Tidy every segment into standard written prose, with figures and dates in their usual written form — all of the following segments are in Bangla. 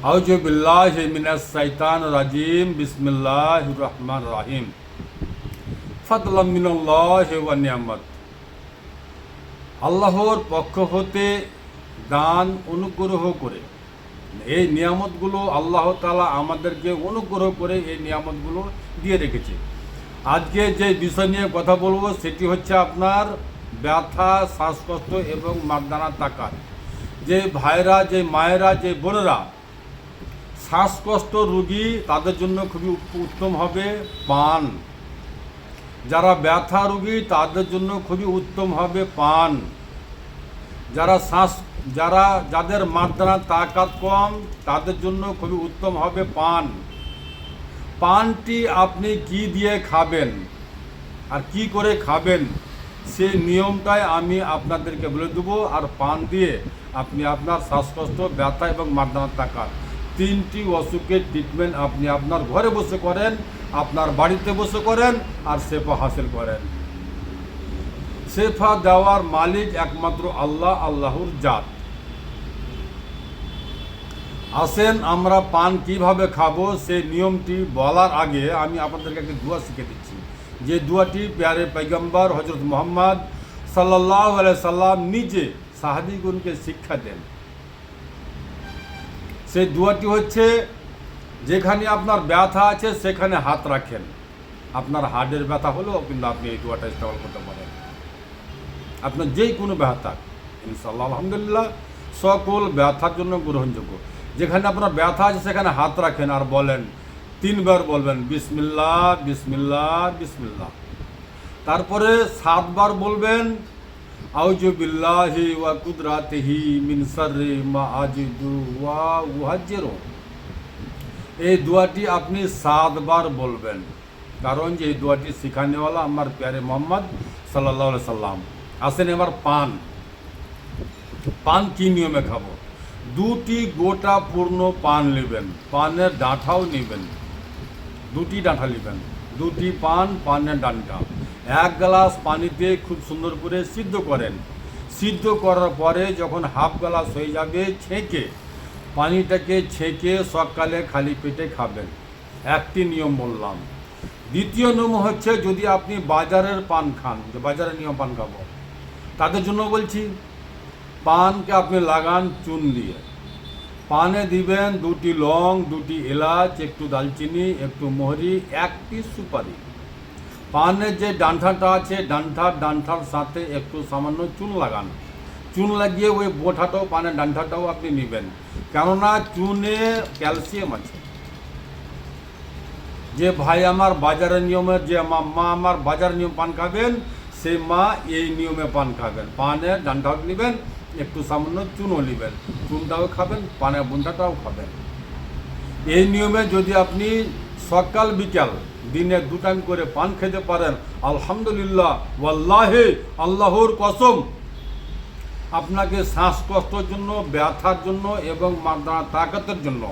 আউযু বিল্লাহি মিনাশ শাইতানির রাজিম বিসমিল্লাহির রহমানির রহিম ফাদলাম মিনাল্লাহি ওয়া নিয়ামাত। আল্লাহর পক্ষ হতে দান অনুগ্রহ করে এই নিয়ামতগুলো আল্লাহ তাআলা আমাদেরকে অনুগ্রহ করে এই নিয়ামতগুলো দিয়ে রেখেছে। আজকে যে বিষয় নিয়ে কথা বলবো সেটি হচ্ছে আপনার ব্যথা, শ্বাসকষ্ট এবং মাগদানা তাকাত। যে ভাইরা, যে মায়েরা, যে বোনেরা শ্বাসকষ্ট রোগী তাদের জন্য খুবই উত্তম হবে পান। যারা ব্যথা রোগী তাদের জন্য খুবই উত্তম হবে পান। যাদের মাগদানার তাকাত কম তাদের জন্য খুবই উত্তম হবে পান। পানটি আপনি কি দিয়ে খাবেন আর কি করে খাবেন সেই নিয়মটাই আমি আপনাদেরকে বলে দেবো। আর পান দিয়ে আপনি আপনার শ্বাসকষ্ট, ব্যথা এবং মাগদানার তাকাত তিনটি অসুখের ট্রিটমেন্ট আপনি আপনার ঘরে বসে করেন, আপনার বাড়িতে বসে করেন আর শেফা হাসিল করেন। শেফা দেওয়ার মালিক একমাত্র আল্লাহ, আল্লাহর জাত। আসেন আমরা পান কিভাবে খাবো সেই নিয়মটি বলার আগে আমি আপনাদেরকে একটা দোয়া শিখে দিচ্ছি, যে দোয়াটি প্যারে পয়গম্বর হযরত মুহাম্মদ সাল্লাল্লাহু আলাইহি সাল্লাম নিজে সাহাবীগণকে শিক্ষা দেন। সেই দোয়াটি হচ্ছে, যেখানে আপনার ব্যথা আছে সেখানে হাত রাখেন। আপনার হার্টের ব্যথা হলেও কিন্তু আপনি এই দোয়াটা ইস্তেমাল করতে পারেন। আপনার যেই কোনো ব্যথা, ইনশাআল্লাহ আলহামদুলিল্লাহ সকল ব্যথার জন্য গ্রহণযোগ্য। যেখানে আপনার ব্যথা আছে সেখানে হাত রাখেন আর বলেন, 3 বার বলবেন বিসমিল্লাহ বিসমিল্লাহ বিসমিল্লাহ। তারপরে 7 বার বলবেন আউযু বিল্লাহি ওয়া কুদরাতিহি মিন শাররি মা আজিদু ওয়া উহাজ্জিরু। এই দোয়াটি আপনি 7 বার বলবেন, কারণ যে এই দোয়াটি শিখানেওয়ালা আমার প্যারে মোহাম্মদ সাল্লাল্লাহু আলাইহি সাল্লাম। আসেন এবার পান কি নিয়মে খাবো। 2টি গোটা পূর্ণ পান নেবেন, পানের ডাঁটাও নেবেন, 2টি ডাঁটা নেবেন, 2টি পানের ডাঁটা 1 গ্লাস পানিতে খুব সুন্দর করে সিদ্ধ করেন। সিদ্ধ করার পরে যখন হাফ গ্লাস হয়ে যাবে পানিটাকে ছেঁকে সকালে খালি পেটে খাবেন। একটি নিয়ম বললাম। দ্বিতীয় নিয়ম হচ্ছে, যদি আপনি বাজারের পান খান, যে বাজারের নিয়ম পান খাবো তাদের জন্য বলছি, পানকে আপনি লাগান চুন দিয়ে। পানে দিবেন 2টি লং, 2টি এলাচ, একটু দালচিনি, একটু মোহরি, 1টি সুপারি। পানের যে ডান্ঠাটা আছে ডান্ঠার সাথে একটু সামান্য চুন লাগান। চুন লাগিয়ে ওই বোঁঠাটাও, পানের ডান্ঠাটাও আপনি নেবেন, কেননা চুনে ক্যালসিয়াম আছে। যে ভাই আমার বাজারের নিয়মে, যে মা আমার বাজারের নিয়ম পান খাবেন, সেই মা এই নিয়মে পান খাবেন। পানের ডান্ঠাও নেবেন, একটু সামান্য চুনও নেবেন, চুনটাও খাবেন, পানের বুন্দাটাও খাবেন। এই নিয়মে যদি আপনি সকাল বিকাল দিনে 2 টাইম করে পান খেতে পারেন, আলহামদুলিল্লাহ ওয়াল্লাহি আল্লাহর কসম, আপনাকে শ্বাসকষ্টের জন্য, ব্যথার জন্য এবং মাগদানা তাকাতের জন্য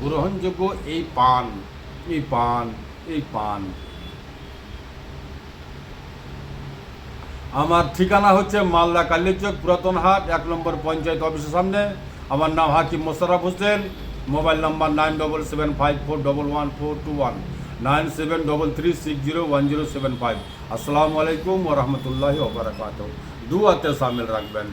গ্রহণযোগ্য এই পান। আমার ঠিকানা হচ্ছে মালদা কালীচক পুরাতন হাট 1 নম্বর পঞ্চায়েত অফিসের সামনে। আমার নাম হাকিম মোশাররফ হোসেন। Mobile number 9775111421, 9733601075। আসসালামু আলাইকুম ওয়া রাহমাতুল্লাহি ওয়া বারাকাতুহু। দুআতে শামিল রাখবেন।